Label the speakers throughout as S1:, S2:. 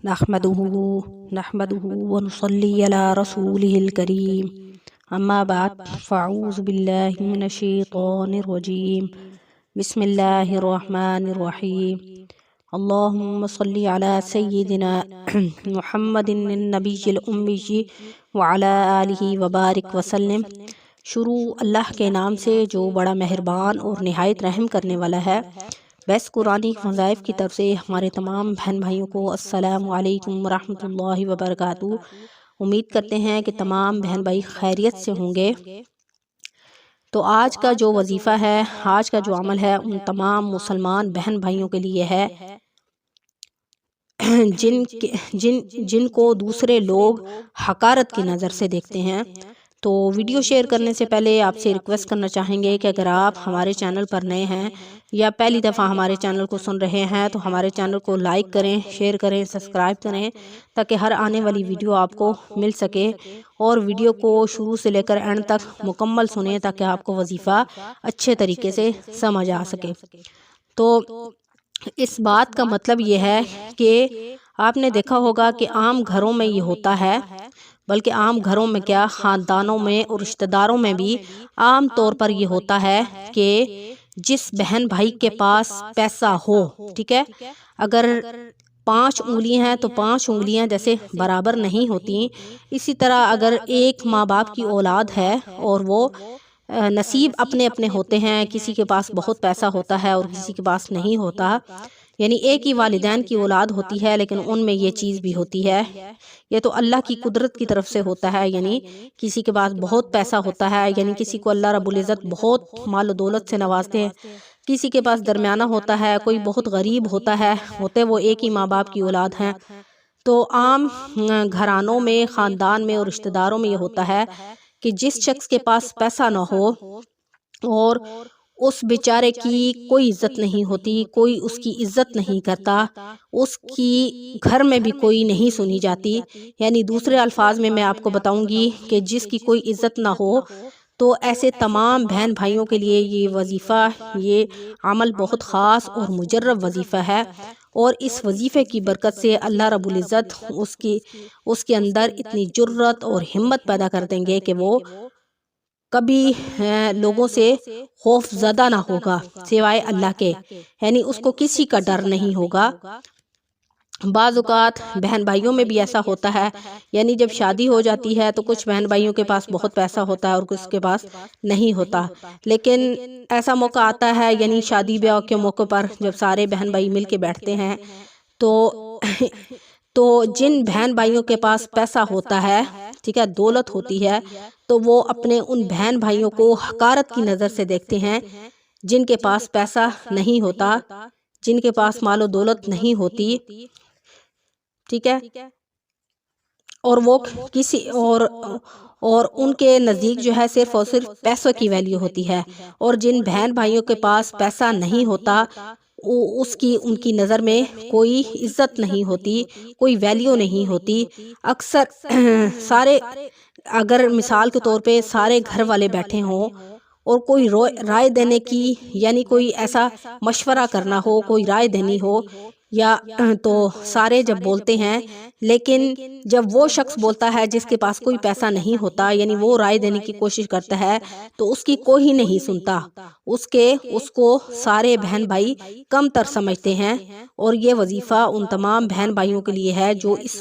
S1: نحمده ونصلي على رسوله الكريم اما بعد فاعوذ بالله من الشيطان الرجيم بسم الله الرحمن الرحيم اللهم صل على سيدنا محمد النبي الأمي وعلى آله وبارك وسلم۔ شروع اللہ کے نام سے جو بڑا مہربان اور نہایت رحم کرنے والا ہے۔ بیس قرآنی وظائف کی طرف سے ہمارے تمام بہن بھائیوں کو السلام علیکم ورحمۃ اللہ وبرکاتہ۔ امید کرتے ہیں کہ تمام بہن بھائی خیریت سے ہوں گے۔ تو آج کا جو وظیفہ ہے، آج کا جو عمل ہے، ان تمام مسلمان بہن بھائیوں کے لیے ہے جن کو دوسرے لوگ حقارت کی نظر سے دیکھتے ہیں۔ تو ویڈیو شیئر کرنے سے پہلے آپ سے ریکویسٹ کرنا چاہیں گے کہ اگر آپ ہمارے چینل پر نئے ہیں یا پہلی دفعہ ہمارے چینل کو سن رہے ہیں تو ہمارے چینل کو لائک کریں، شیئر کریں، سبسکرائب کریں تاکہ ہر آنے والی ویڈیو آپ کو مل سکے، اور ویڈیو کو شروع سے لے کر اینڈ تک مکمل سنیں تاکہ آپ کو وظیفہ اچھے طریقے سے سمجھ آ سکے۔ تو اس بات کا مطلب یہ ہے کہ آپ نے دیکھا ہوگا کہ عام گھروں میں یہ ہوتا ہے، بلکہ عام گھروں میں کیا، خاندانوں میں اور رشتہ داروں میں بھی عام طور پر یہ ہوتا ہے کہ جس بہن بھائی کے پاس پیسہ ہو، ٹھیک ہے، اگر 5 انگلیاں ہیں تو 5 انگلیاں جیسے برابر نہیں ہوتی، اسی طرح اگر ایک ماں باپ کی اولاد ہے اور وہ نصیب اپنے اپنے ہوتے ہیں، کسی کے پاس بہت پیسہ ہوتا ہے اور کسی کے پاس نہیں ہوتا، یعنی ایک ہی والدین کی اولاد ہوتی ہے لیکن ان میں یہ چیز بھی ہوتی ہے، یہ تو اللہ کی قدرت کی طرف سے ہوتا ہے، یعنی کسی کے پاس بہت پیسہ ہوتا ہے، یعنی کسی کو اللہ رب العزت بہت مال و دولت سے نوازتے ہیں، کسی کے پاس درمیانہ ہوتا ہے، کوئی بہت غریب ہوتا ہے، ہوتے وہ ایک ہی ماں باپ کی اولاد ہیں۔ تو عام گھرانوں میں، خاندان میں اور رشتہ داروں میں یہ ہوتا ہے کہ جس شخص کے پاس پیسہ نہ ہو اور اس بیچارے کی کوئی عزت نہیں ہوتی، کوئی اس کی عزت نہیں کرتا، اس کی گھر میں بھی کوئی نہیں سنی جاتی، یعنی دوسرے الفاظ میں آپ کو بتاؤں گی کہ جس کی کوئی عزت نہ ہو، تو ایسے تمام بہن بھائیوں کے لیے یہ وظیفہ، یہ عمل بہت خاص اور مجرب وظیفہ ہے، اور اس وظیفے کی برکت سے اللہ رب العزت اس کے اندر اتنی جرت اور ہمت پیدا کر دیں گے کہ وہ کبھی لوگوں سے خوف زدہ نہ ہوگا سوائے اللہ کے، یعنی اس کو کسی کا ڈر نہیں ہوگا۔ بعض اوقات بہن بھائیوں میں بھی ایسا ہوتا ہے، یعنی جب شادی ہو جاتی ہے تو کچھ بہن بھائیوں کے پاس بہت پیسہ ہوتا ہے اور کچھ کے پاس نہیں ہوتا، لیکن ایسا موقع آتا ہے، یعنی شادی بیاہ کے موقع پر جب سارے بہن بھائی مل کے بیٹھتے ہیں تو جن بہن بھائیوں کے پاس پیسہ ہوتا ہے، ٹھیک ہے، دولت ہوتی ہے، تو وہ اپنے ان بہن بھائیوں کو حقارت کی نظر سے دیکھتے ہیں جن کے پاس پیسہ نہیں ہوتا، جن کے پاس مال و دولت نہیں ہوتی، ٹھیک ہے، اور وہ کسی اور ان کے نزدیک جو ہے صرف اور صرف پیسوں کی ویلیو ہوتی ہے، اور جن بہن بھائیوں کے پاس پیسہ نہیں ہوتا ان کی نظر میں کوئی عزت نہیں ہوتی، کوئی ویلیو نہیں ہوتی۔ اکثر سارے، اگر مثال کے طور پہ سارے گھر والے بیٹھے ہوں اور کوئی رائے دینے کی، یعنی کوئی ایسا مشورہ کرنا ہو، کوئی رائے دینی ہو، یا تو سارے جب بولتے ہیں، لیکن جب وہ شخص بولتا ہے جس کے پاس کوئی پیسہ نہیں ہوتا، یعنی وہ رائے دینے کی کوشش کرتا ہے تو اس کی کوئی نہیں سنتا، اس کو سارے بہن بھائی کم تر سمجھتے ہیں، اور یہ وظیفہ ان تمام بہن بھائیوں کے لیے ہے جو اس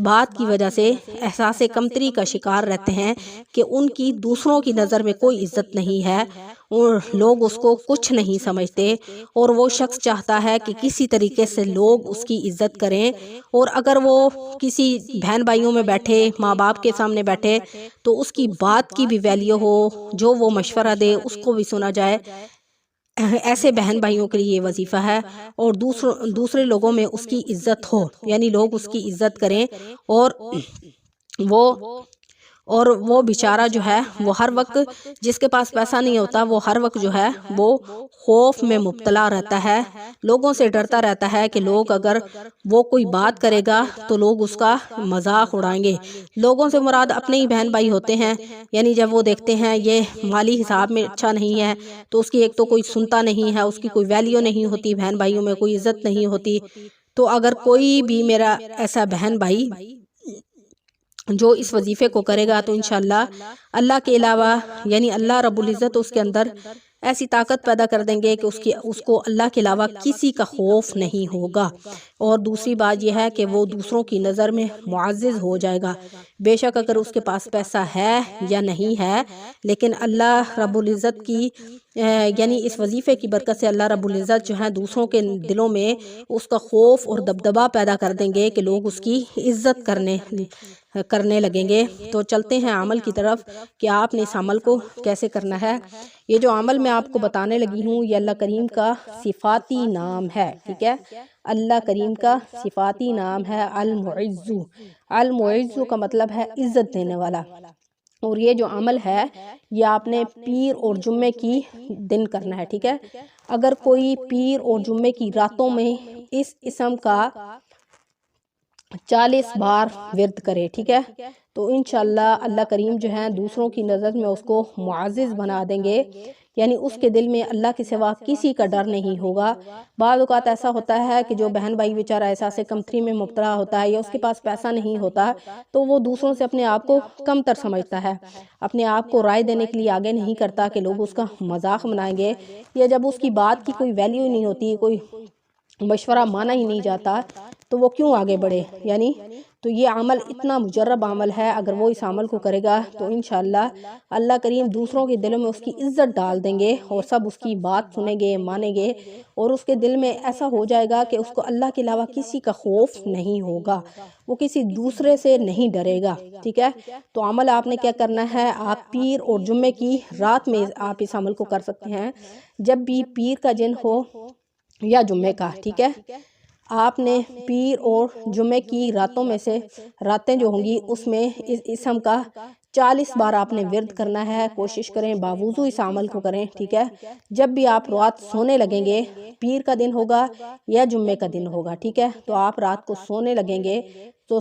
S1: بات کی وجہ سے احساس کمتری کا شکار رہتے ہیں کہ ان کی دوسروں کی نظر میں کوئی عزت نہیں ہے، اور لوگ اس کو کچھ نہیں سمجھتے، اور وہ شخص چاہتا ہے کہ کسی طریقے سے لوگ اس کی عزت کریں، اور اگر وہ کسی بہن بھائیوں میں بیٹھے، ماں باپ کے سامنے بیٹھے، تو اس کی بات کی بھی ویلیو ہو، جو وہ مشورہ دے اس کو بھی سنا جائے۔ ایسے بہن بھائیوں کے لیے یہ وظیفہ ہے، اور دوسرے لوگوں میں اس کی عزت ہو، یعنی لوگ اس کی عزت کریں، اور وہ بیچارہ جو ہے وہ ہر وقت، جس کے پاس پیسہ نہیں ہوتا، وہ ہر وقت جو ہے وہ خوف میں مبتلا رہتا ہے، لوگوں سے ڈرتا رہتا ہے کہ لوگ اگر وہ کوئی بات کرے گا تو لوگ اس کا مذاق اڑائیں گے۔ لوگوں سے مراد اپنے ہی بہن بھائی ہوتے ہیں، یعنی جب وہ دیکھتے ہیں یہ مالی حساب میں اچھا نہیں ہے تو اس کی ایک تو کوئی سنتا نہیں ہے، اس کی کوئی ویلیو نہیں ہوتی، بہن بھائیوں میں کوئی عزت نہیں ہوتی، تو اگر کوئی بھی میرا ایسا بہن بھائی جو اس وظیفے کو کرے گا تو انشاءاللہ اللہ کے علاوہ یعنی اللہ رب العزت اس کے اندر ایسی طاقت پیدا کر دیں گے کہ اس کو اللہ کے علاوہ کسی کا خوف نہیں ہوگا۔ اور دوسری بات یہ ہے کہ وہ دوسروں کی نظر میں معزز ہو جائے گا۔ بے شک اگر اس کے پاس پیسہ ہے یا نہیں ہے، لیکن اللہ رب العزت کی یعنی اس وظیفے کی برکت سے اللہ رب العزت جو ہے دوسروں کے دلوں میں اس کا خوف اور دبدبہ پیدا کر دیں گے کہ لوگ اس کی عزت کرنے لگیں گے۔ تو چلتے ہیں عمل کی طرف کہ آپ نے اس عمل کو کیسے کرنا ہے۔ یہ جو عمل میں آپ کو بتانے لگی ہوں یہ اللہ کریم کا صفاتی نام ہے، ٹھیک ہے، اللہ کریم کا صفاتی نام ہے المعز۔ المعز کا مطلب ہے عزت دینے والا۔ اور یہ جو عمل ہے یہ آپ نے پیر اور جمعے کی دن کرنا ہے، ٹھیک ہے۔ اگر کوئی پیر اور جمعے کی راتوں میں اس اسم کا 40 بار ورد کرے، ٹھیک ہے، تو انشاءاللہ اللہ کریم جو ہے دوسروں کی نظر میں اس کو معزز بنا دیں گے، یعنی اس کے دل میں اللہ کے سوا کسی کا ڈر نہیں ہوگا۔ بعض اوقات ایسا ہوتا ہے کہ جو بہن بھائی بیچارہ احساس کمتری میں مبتلا ہوتا ہے یا اس کے پاس پیسہ نہیں ہوتا تو وہ دوسروں سے اپنے آپ کو کم تر سمجھتا ہے، اپنے آپ کو رائے دینے کے لیے آگے نہیں کرتا کہ لوگ اس کا مذاق بنائیں گے، یا جب اس کی بات کی کوئی ویلیو ہی نہیں ہوتی، کوئی مشورہ مانا ہی نہیں جاتا تو وہ کیوں آگے بڑھے، یعنی تو یہ عمل اتنا مجرب عمل ہے، اگر وہ اس عمل کو کرے گا تو انشاءاللہ اللہ کریم دوسروں کے دلوں میں اس کی عزت ڈال دیں گے اور سب اس کی بات سنیں گے، مانیں گے، اور اس کے دل میں ایسا ہو جائے گا کہ اس کو اللہ کے علاوہ کسی کا خوف نہیں ہوگا، وہ کسی دوسرے سے نہیں ڈرے گا، ٹھیک ہے۔ تو عمل آپ نے کیا کرنا ہے، آپ پیر اور جمعے کی رات میں آپ اس عمل کو کر سکتے ہیں۔ جب بھی پیر کا دن ہو یا جمعے کا، ٹھیک ہے، آپ نے پیر اور جمعے کی راتوں میں سے راتیں جو ہوں گی اس میں اس اسم کا 40 بار آپ نے ورد کرنا ہے۔ کوشش کریں باوضو اس عمل کو کریں، ٹھیک ہے۔ جب بھی آپ رات سونے لگیں گے، پیر کا دن ہوگا یا جمعے کا دن ہوگا، ٹھیک ہے، تو آپ رات کو سونے لگیں گے تو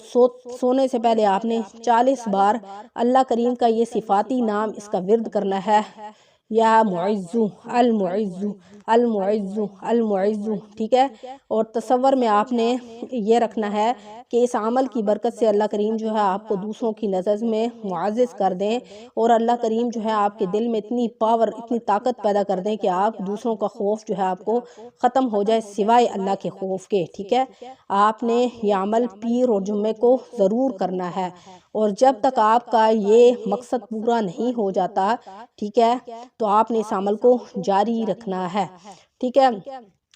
S1: سونے سے پہلے آپ نے 40 بار اللہ کریم کا یہ صفاتی نام اس کا ورد کرنا ہے، یا معز المعز المعز المعز، ٹھیک ہے۔ اور تصور میں آپ نے یہ رکھنا ہے کہ اس عمل کی برکت سے اللہ کریم جو ہے آپ کو دوسروں کی نظر میں معزز کر دیں، اور اللہ کریم جو ہے آپ کے دل میں اتنی پاور، اتنی طاقت پیدا کر دیں کہ آپ دوسروں کا خوف جو ہے آپ کو ختم ہو جائے سوائے اللہ کے خوف کے، ٹھیک ہے۔ آپ نے یہ عمل پیر اور جمعے کو ضرور کرنا ہے، اور جب تک آپ کا یہ مقصد پورا نہیں ہو جاتا، ٹھیک ہے، تو آپ نے اس عمل کو جاری رکھنا ہے، ٹھیک ہے۔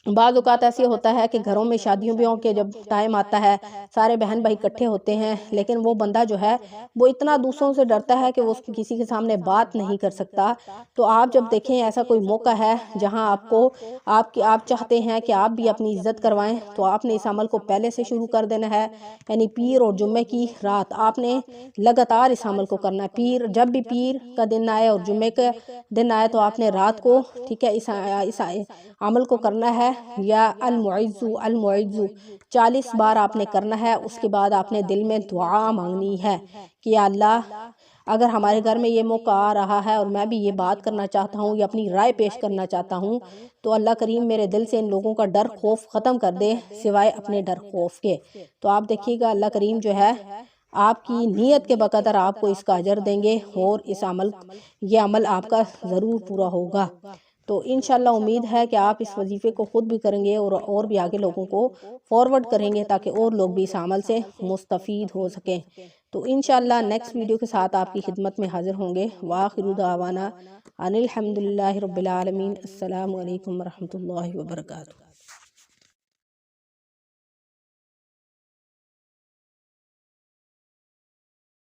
S1: بعض اوقات ایسے ہوتا ہے کہ گھروں میں شادیوں بیاہوں کے جب ٹائم آتا ہے سارے بہن بھائی اکٹھے ہوتے ہیں، لیکن وہ بندہ جو ہے وہ اتنا دوسروں سے ڈرتا ہے کہ وہ کسی کے سامنے بات نہیں کر سکتا۔ تو آپ جب دیکھیں ایسا کوئی موقع ہے جہاں آپ چاہتے ہیں کہ آپ بھی اپنی عزت کروائیں، تو آپ نے اس عمل کو پہلے سے شروع کر دینا ہے، یعنی پیر اور جمعے کی رات آپ نے لگاتار اس عمل کو کرنا ہے۔ جب بھی پیر کا دن آئے اور جمعے کا دن آئے تو آپ نے رات کو، ٹھیک ہے، اس عمل کو کرنا ہے، یا المعز المعز 40 بار آپ نے کرنا ہے۔ اس کے بعد آپ نے دل میں دعا مانگنی ہے کہ یا اللہ اگر ہمارے گھر میں یہ موقع آ رہا ہے اور میں بھی یہ بات کرنا چاہتا ہوں یا اپنی رائے پیش کرنا چاہتا ہوں، تو اللہ کریم میرے دل سے ان لوگوں کا ڈر خوف ختم کر دے سوائے اپنے ڈر خوف کے۔ تو آپ دیکھیے گا اللہ کریم جو ہے آپ کی نیت کے بقدر آپ کو اس کا اجر دیں گے، اور یہ عمل آپ کا ضرور پورا ہوگا۔ تو انشاءاللہ امید ہے کہ آپ اس وظیفے کو خود بھی کریں گے اور بھی آگے لوگوں کو فارورڈ کریں گے تاکہ اور لوگ بھی اس عمل سے مستفید ہو سکیں۔ تو انشاءاللہ نیکسٹ ویڈیو کے ساتھ آپ کی خدمت میں حاضر ہوں گے۔ وآخر دعوانا ان الحمدللہ رب العالمین۔ السلام علیکم ورحمۃ اللہ وبرکاتہ۔